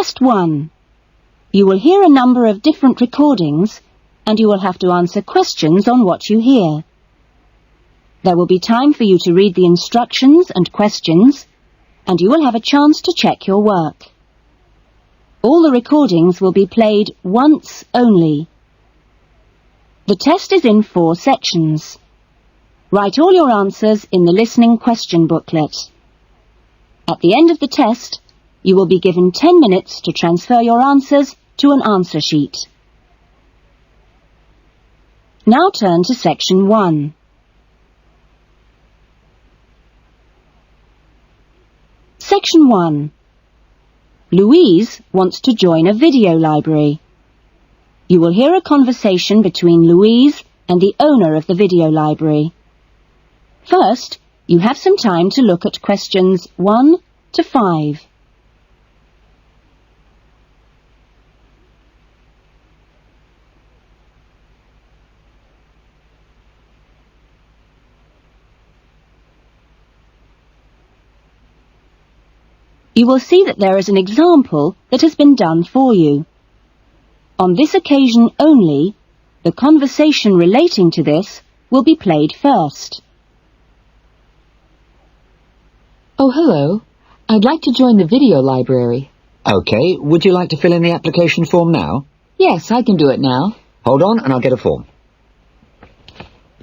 Test 1. You will hear a number of different recordings and you will have to answer questions on what you hear. There will be time for you to read the instructions and questions, and you will have a chance to check your work. All the recordings will be played once only. The test is in 4 sections. Write all your answers in the listening question booklet. At the end of the test, you will be given 10 minutes to transfer your answers to an answer sheet. Now turn to section 1. Section 1. Louise wants to join a video library. You will hear a conversation between Louise and the owner of the video library. First, you have some time to look at questions 1 to 5. You will see that there is an example that has been done for you. On this occasion only, the conversation relating to this will be played first. Oh, hello. I'd like to join the video library. OK, would you like to fill in the application form now? Yes, I can do it now. Hold on and I'll get a form.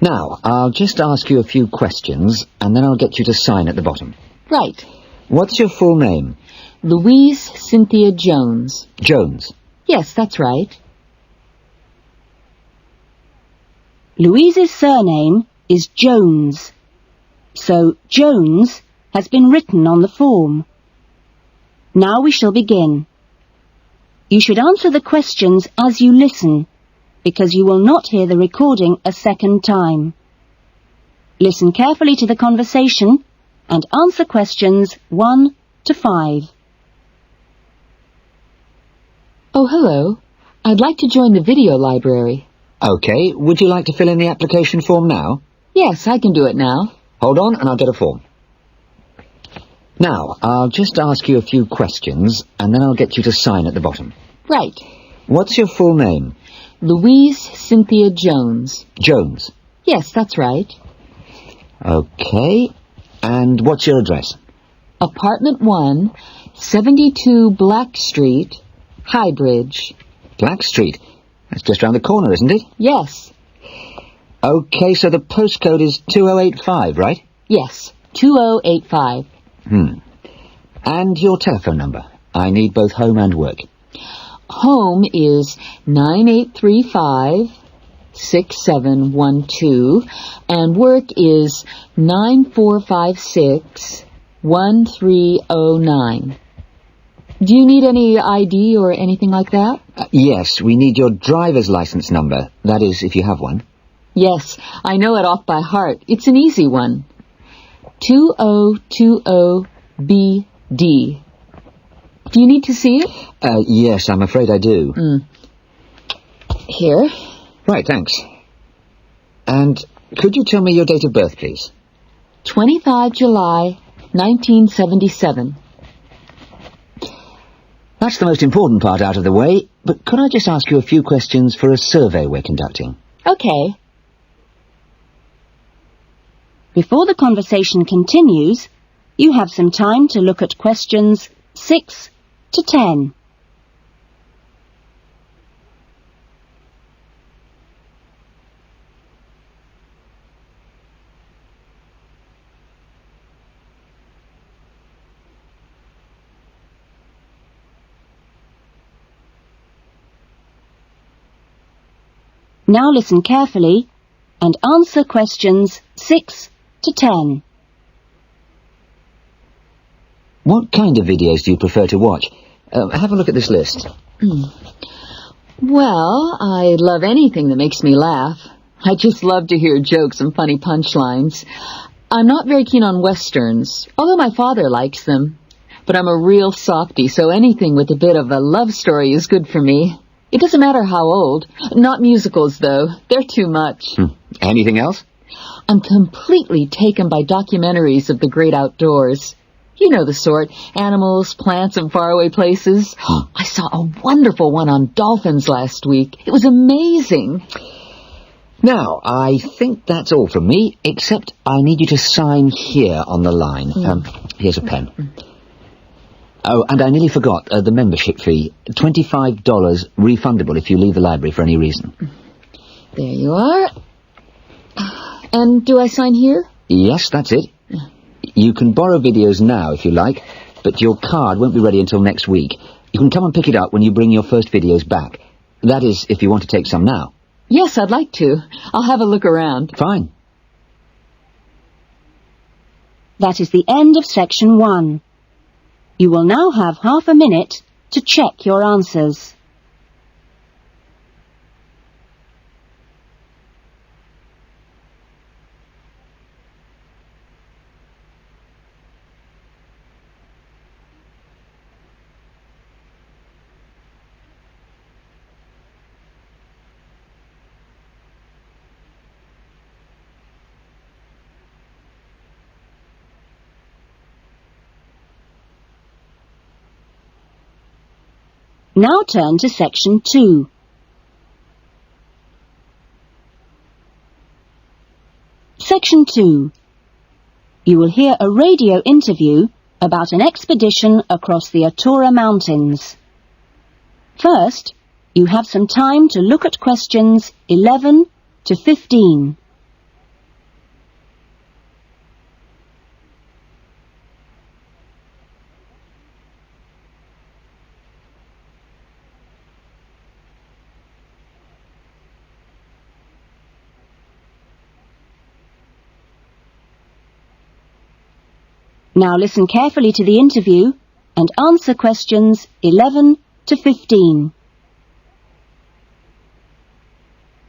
Now, I'll just ask you a few questions and then I'll get you to sign at the bottom. Right. What's your full name? Louise Cynthia Jones. Jones. Yes, that's right. Louise's surname is Jones, so Jones has been written on the form. Now we shall begin. You should answer the questions as you listen, because you will not hear the recording a second time. Listen carefully to the conversation and answer questions 1 to 5. Oh, hello. I'd like to join the video library. OK, would you like to fill in the application form now? Yes, I can do it now. Hold on and I'll get a form. Now, I'll just ask you a few questions and then I'll get you to sign at the bottom. Right. What's your full name? Louise Cynthia Jones. Jones. Yes, that's right. OK. And what's your address? Apartment 1, 72 Black Street, Highbridge. Black Street? That's just round the corner, isn't it? Yes. OK, so the postcode is 2085, right? Yes, 2085. And your telephone number? I need both home and work. Home is 9835-6712, and work is 9456-1309. Do you need any ID or anything like that? Yes, we need your driver's license number. That is, if you have one. Yes, I know it off by heart. It's an easy one. 2020BD. Do you need to see it? Yes, I'm afraid I do. Here. Right, thanks. And could you tell me your date of birth, please? 25 July, 1977. That's the most important part out of the way, but could I just ask you a few questions for a survey we're conducting? Okay. Before the conversation continues, you have some time to look at questions 6 to 10. Now listen carefully and answer questions 6 to 10. What kind of videos do you prefer to watch? Have a look at this list. Well, I love anything that makes me laugh. I just love to hear jokes and funny punchlines. I'm not very keen on westerns, although my father likes them. But I'm a real softie, so anything with a bit of a love story is good for me. It doesn't matter how old. Not musicals, though. They're too much. Anything else? I'm completely taken by documentaries of the great outdoors. You know the sort. Animals, plants, and faraway places. I saw a wonderful one on dolphins last week. It was amazing. Now, I think that's all from me, except I need you to sign here on the line. Here's a pen. Oh, and I nearly forgot, the membership fee. $25 refundable if you leave the library for any reason. There you are. And do I sign here? Yes, that's it. You can borrow videos now if you like, but your card won't be ready until next week. You can come and pick it up when you bring your first videos back. That is, if you want to take some now. Yes, I'd like to. I'll have a look around. Fine. That is the end of section 1. You will now have half a minute to check your answers. Now turn to section 2. Section 2. You will hear a radio interview about an expedition across the Atura Mountains. First, you have some time to look at questions 11 to 15. Now listen carefully to the interview and answer questions 11 to 15.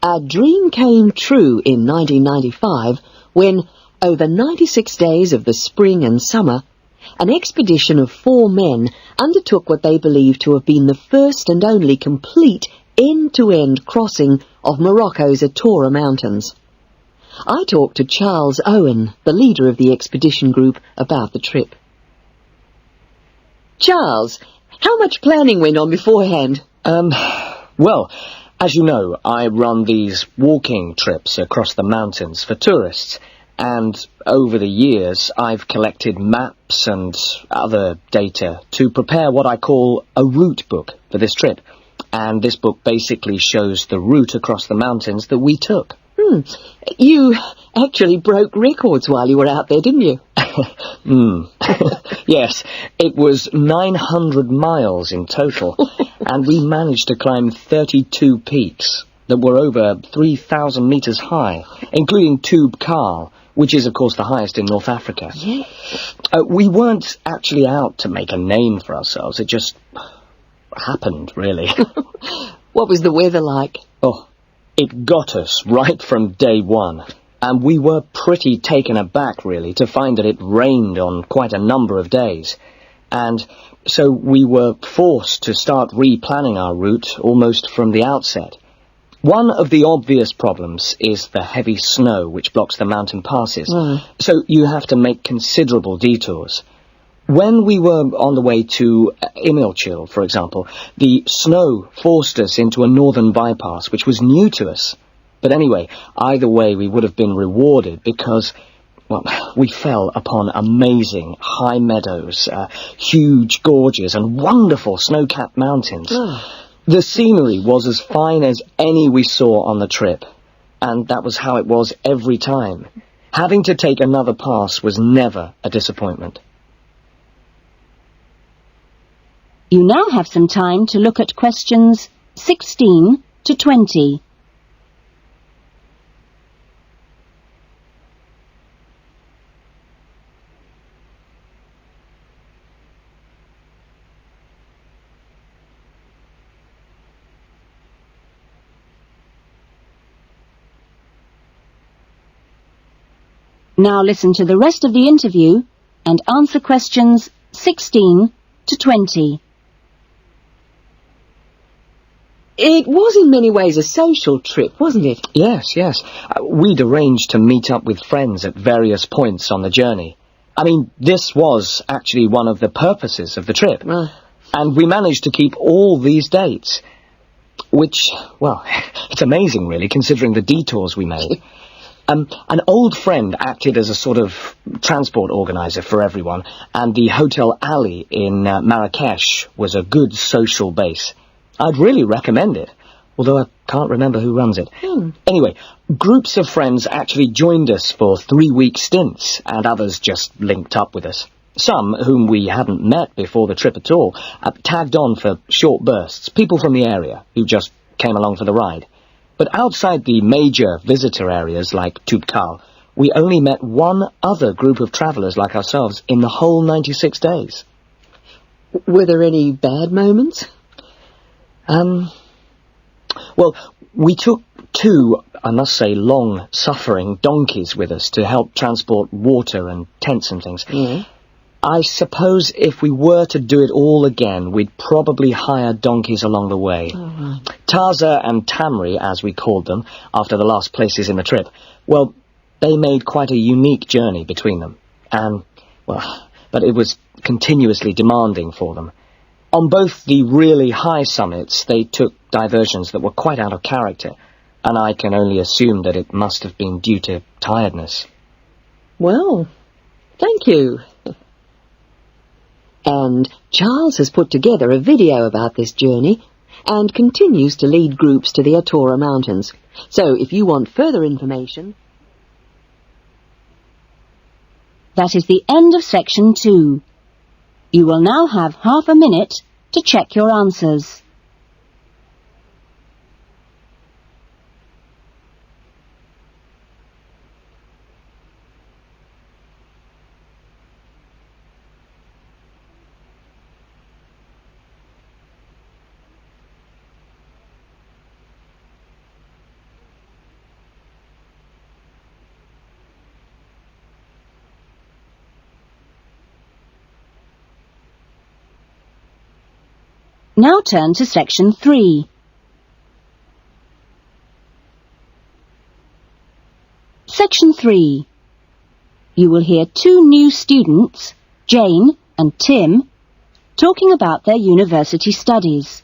A dream came true in 1995 when, over 96 days of the spring and summer, an expedition of 4 men undertook what they believed to have been the first and only complete end-to-end crossing of Morocco's Atura Mountains. I talked to Charles Owen, the leader of the expedition group, about the trip. Charles, how much planning went on beforehand? Well, as you know, I run these walking trips across the mountains for tourists, and over the years I've collected maps and other data to prepare what I call a route book for this trip. And this book basically shows the route across the mountains that we took. You actually broke records while you were out there, didn't you? Yes, it was 900 miles in total, and we managed to climb 32 peaks that were over 3,000 metres high, including Tube Karl, which is, of course, the highest in North Africa. Yeah. We weren't actually out to make a name for ourselves. It just happened, really. What was the weather like? Oh, it got us right from day one. And we were pretty taken aback, really, to find that it rained on quite a number of days. And so we were forced to start replanning our route almost from the outset. One of the obvious problems is the heavy snow which blocks the mountain passes. So you have to make considerable detours. When we were on the way to Ielts, for example, the snow forced us into a northern bypass, which was new to us. But anyway, either way, we would have been rewarded because, well, we fell upon amazing high meadows, huge gorges and wonderful snow-capped mountains. The scenery was as fine as any we saw on the trip, and that was how it was every time. Having to take another pass was never a disappointment. You now have some time to look at questions 16 to 20. Now listen to the rest of the interview and answer questions 16 to 20. It was in many ways a social trip, wasn't it? Yes. We'd arranged to meet up with friends at various points on the journey. I mean, this was actually one of the purposes of the trip. And we managed to keep all these dates. Which, well, it's amazing, really, considering the detours we made. An old friend acted as a sort of transport organizer for everyone, and the Hotel Ali in Marrakesh was a good social base. I'd really recommend it, although I can't remember who runs it. Anyway, groups of friends actually joined us for 3-week stints, and others just linked up with us. Some, whom we hadn't met before the trip at all, tagged on for short bursts, people from the area who just came along for the ride. But outside the major visitor areas like Toubkal, we only met one other group of travellers like ourselves in the whole 96 days. Were there any bad moments? Well, we took 2, I must say, long-suffering donkeys with us to help transport water and tents and things. I suppose if we were to do it all again, we'd probably hire donkeys along the way. Taza and Tamri, as we called them, after the last places in the trip, well, they made quite a unique journey between them. And, well, but it was continuously demanding for them. On both the really high summits, they took diversions that were quite out of character, and I can only assume that it must have been due to tiredness. Well, thank you. And Charles has put together a video about this journey and continues to lead groups to the Atora Mountains. So if you want further information... That is the end of section 2. You will now have half a minute to check your answers. Now turn to section 3. Section 3. You will hear 2 new students, Jane and Tim, talking about their university studies.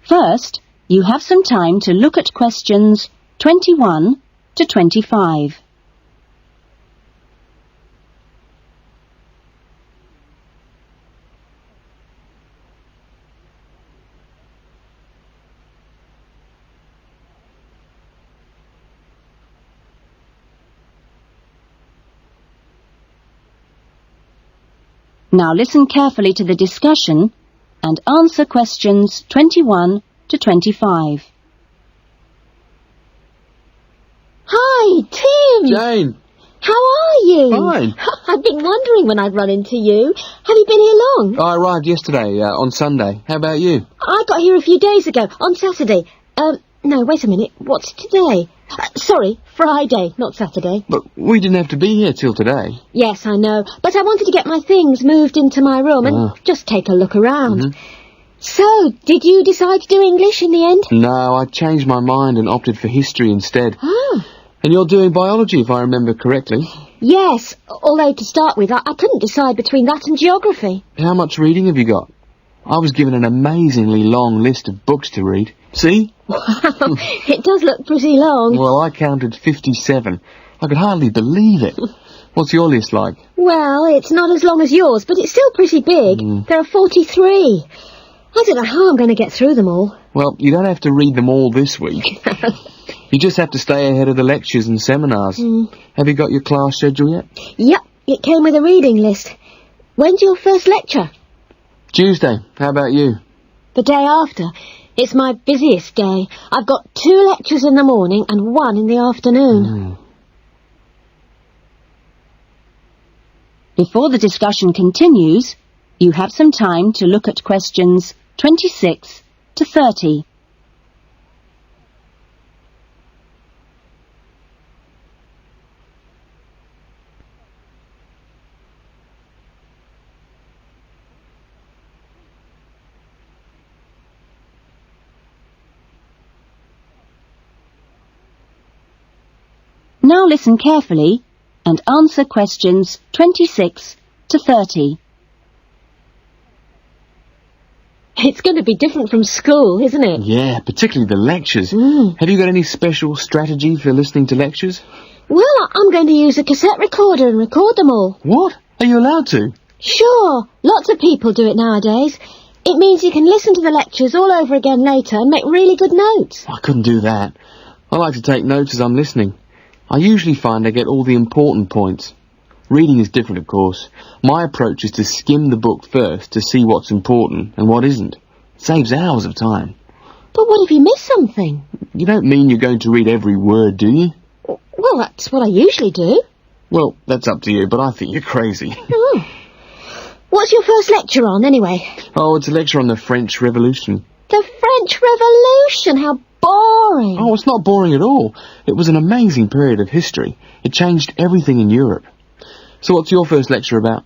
First, you have some time to look at questions 21 to 25. Now listen carefully to the discussion and answer questions 21 to 25. Hi, Tim! Jane! How are you? Fine. I've been wondering when I'd run into you. Have you been here long? I arrived yesterday, on Sunday. How about you? I got here a few days ago, on Saturday. No, wait a minute. What's today? Sorry, Friday, not Saturday. But we didn't have to be here till today. Yes, I know. But I wanted to get my things moved into my room and just take a look around. So, did you decide to do English in the end? No, I changed my mind and opted for history instead. Oh. And you're doing biology, if I remember correctly. Yes, although to start with, I couldn't decide between that and geography. How much reading have you got? I was given an amazingly long list of books to read. See? Wow, it does look pretty long. Well, I counted 57. I could hardly believe it. What's your list like? Well, it's not as long as yours, but it's still pretty big. There are 43. I don't know how I'm going to get through them all. Well, you don't have to read them all this week. You just have to stay ahead of the lectures and seminars. Have you got your class schedule yet? Yep, it came with a reading list. When's your first lecture? Tuesday. How about you? The day after. It's my busiest day. I've got 2 lectures in the morning and 1 in the afternoon. Before the discussion continues, you have some time to look at questions 26 to 30. Now listen carefully and answer questions 26 to 30. It's going to be different from school, isn't it? Yeah, particularly the lectures. Have you got any special strategy for listening to lectures? Well, I'm going to use a cassette recorder and record them all. What? Are you allowed to? Sure, lots of people do it nowadays. It means you can listen to the lectures all over again later and make really good notes. I couldn't do that. I like to take notes as I'm listening. I usually find I get all the important points. Reading is different, of course. My approach is to skim the book first to see what's important and what isn't. It saves hours of time. But what if you miss something? You don't mean you're going to read every word, do you? Well, that's what I usually do. Well, that's up to you, but I think you're crazy. Oh. What's your first lecture on, anyway? Oh, it's a lecture on the French Revolution. The French Revolution? How boring. Oh, it's not boring at all. It was an amazing period of history. It changed everything in Europe. So what's your first lecture about?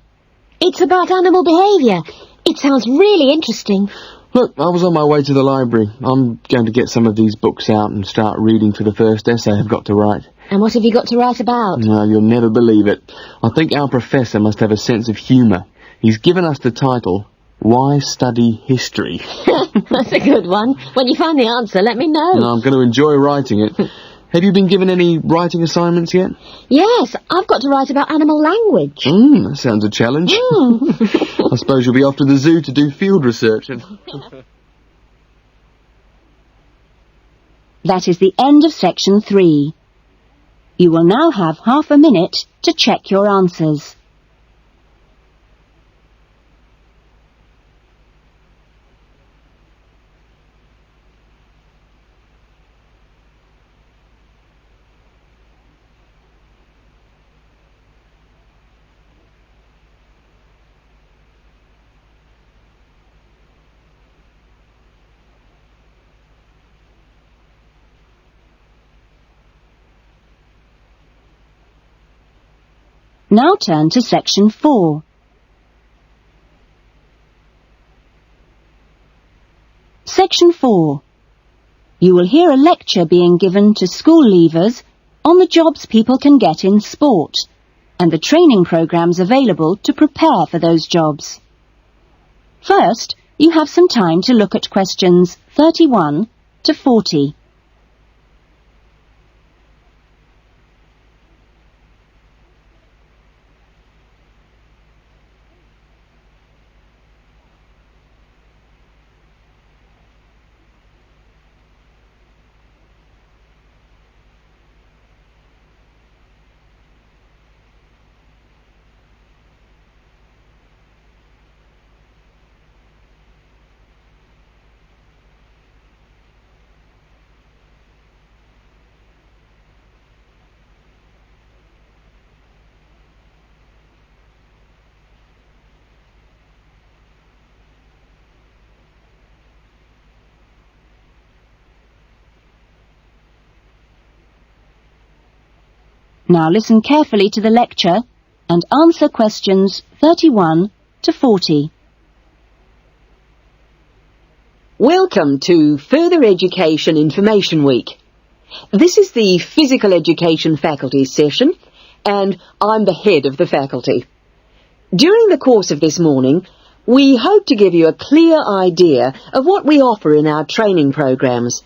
It's about animal behaviour. It sounds really interesting. Look, I was on my way to the library. I'm going to get some of these books out and start reading for the first essay I've got to write. And what have you got to write about? No, you'll never believe it. I think our professor must have a sense of humour. He's given us the title, Why Study History? That's a good one. When you find the answer, let me know. No, I'm going to enjoy writing it. Have you been given any writing assignments yet? Yes, I've got to write about animal language. That sounds a challenge. I suppose you'll be off to the zoo to do field research. That is the end of section 3. You will now have half a minute to check your answers. Now turn to section 4. Section 4. You will hear a lecture being given to school leavers on the jobs people can get in sport and the training programs available to prepare for those jobs. First, you have some time to look at questions 31 to 40. Now listen carefully to the lecture and answer questions 31 to 40. Welcome to Further Education Information Week. This is the Physical Education Faculty session, and I'm the head of the faculty. During the course of this morning, we hope to give you a clear idea of what we offer in our training programs,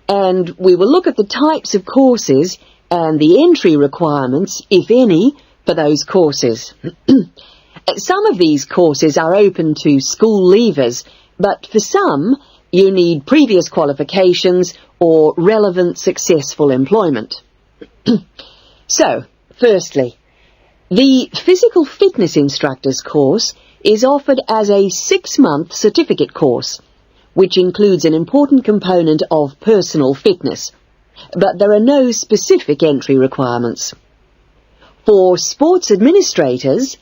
and we will look at the types of courses and the entry requirements, if any, for those courses. Some of these courses are open to school leavers, but for some, you need previous qualifications or relevant successful employment. So, firstly, the Physical Fitness Instructors course is offered as a 6-month certificate course, which includes an important component of personal fitness. But there are no specific entry requirements. For sports administrators,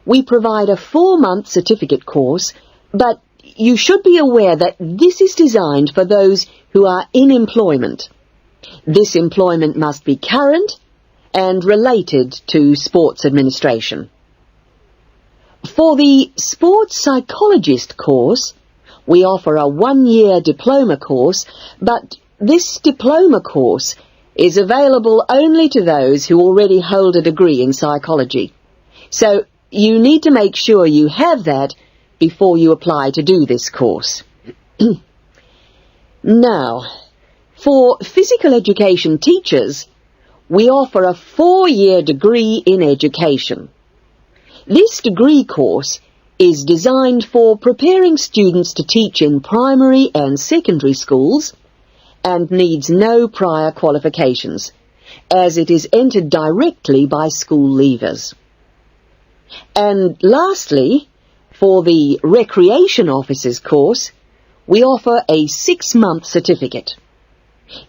we provide a 4-month certificate course, but you should be aware that this is designed for those who are in employment. This employment must be current and related to sports administration. For the sports psychologist course, we offer a 1-year diploma course, but this diploma course is available only to those who already hold a degree in psychology. So you need to make sure you have that before you apply to do this course. Now, for physical education teachers, we offer a 4-year degree in education. This degree course is designed for preparing students to teach in primary and secondary schools and needs no prior qualifications, as it is entered directly by school leavers. And lastly, for the Recreation Officers course, we offer a 6-month certificate.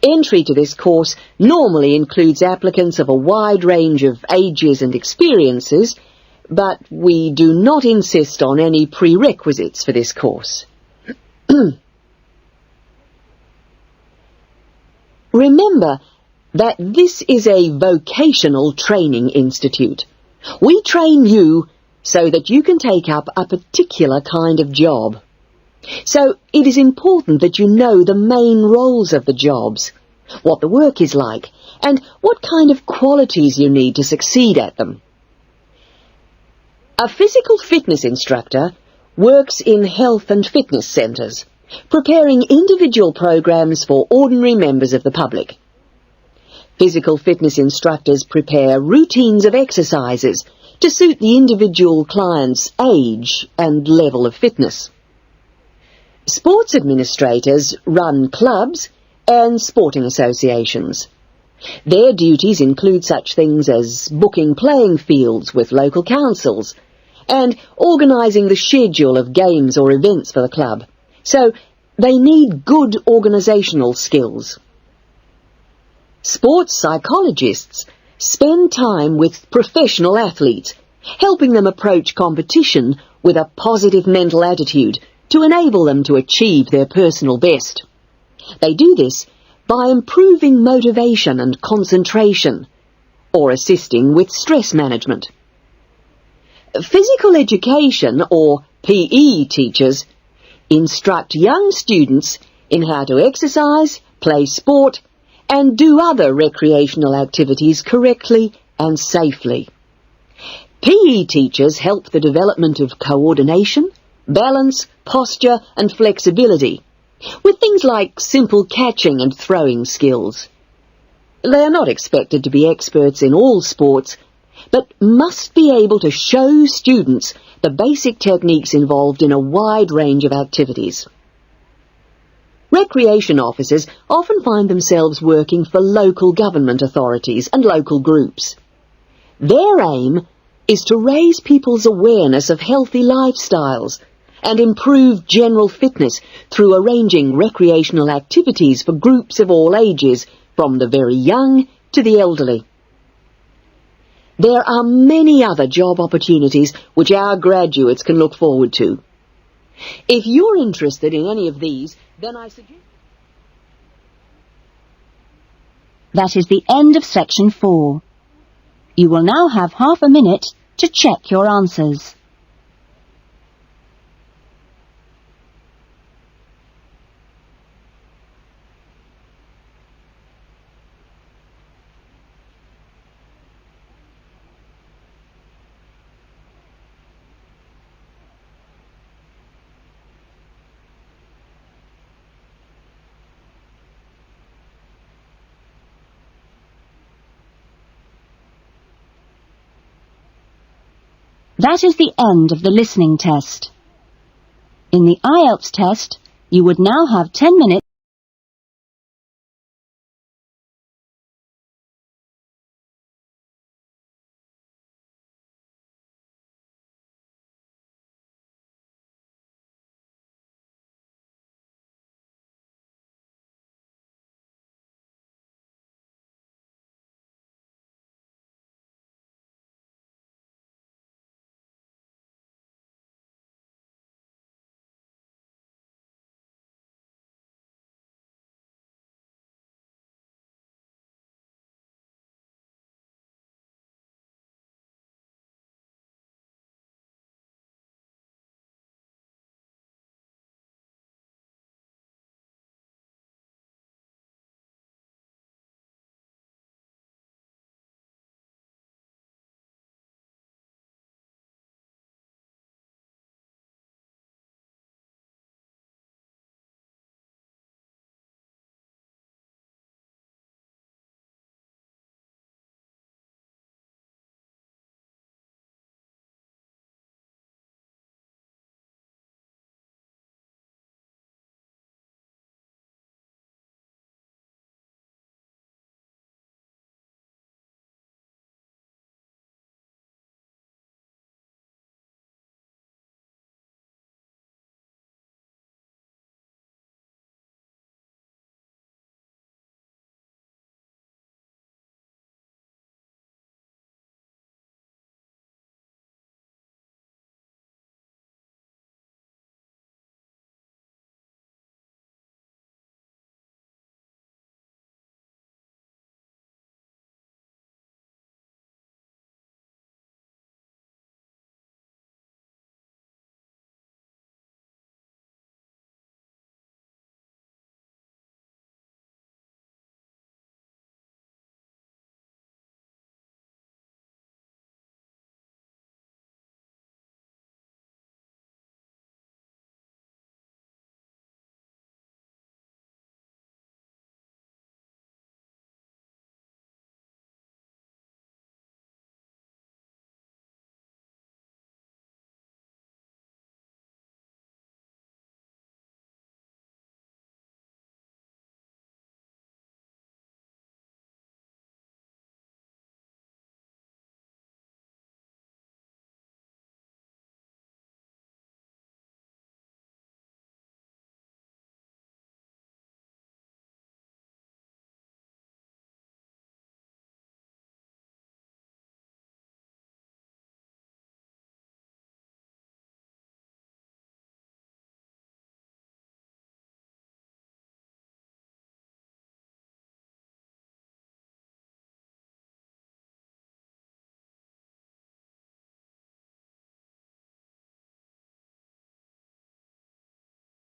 Entry to this course normally includes applicants of a wide range of ages and experiences, but we do not insist on any prerequisites for this course. Remember that this is a vocational training institute. We train you so that you can take up a particular kind of job. So it is important that you know the main roles of the jobs, what the work is like, and what kind of qualities you need to succeed at them. A physical fitness instructor works in health and fitness centres, preparing individual programs for ordinary members of the public. Physical fitness instructors prepare routines of exercises to suit the individual client's age and level of fitness. Sports administrators run clubs and sporting associations. Their duties include such things as booking playing fields with local councils and organising the schedule of games or events for the club. So they need good organisational skills. Sports psychologists spend time with professional athletes, helping them approach competition with a positive mental attitude to enable them to achieve their personal best. They do this by improving motivation and concentration, or assisting with stress management. Physical education, or PE teachers, instruct young students in how to exercise, play sport, and do other recreational activities correctly and safely. PE teachers help the development of coordination, balance, posture and flexibility, with things like simple catching and throwing skills. They are not expected to be experts in all sports, but must be able to show students the basic techniques involved in a wide range of activities. Recreation officers often find themselves working for local government authorities and local groups. Their aim is to raise people's awareness of healthy lifestyles and improve general fitness through arranging recreational activities for groups of all ages, from the very young to the elderly. There are many other job opportunities which our graduates can look forward to. If you're interested in any of these, then I suggest... That is the end of section 4. You will now have half a minute to check your answers. That is the end of the listening test. In the Ielts test, you would now have 10 minutes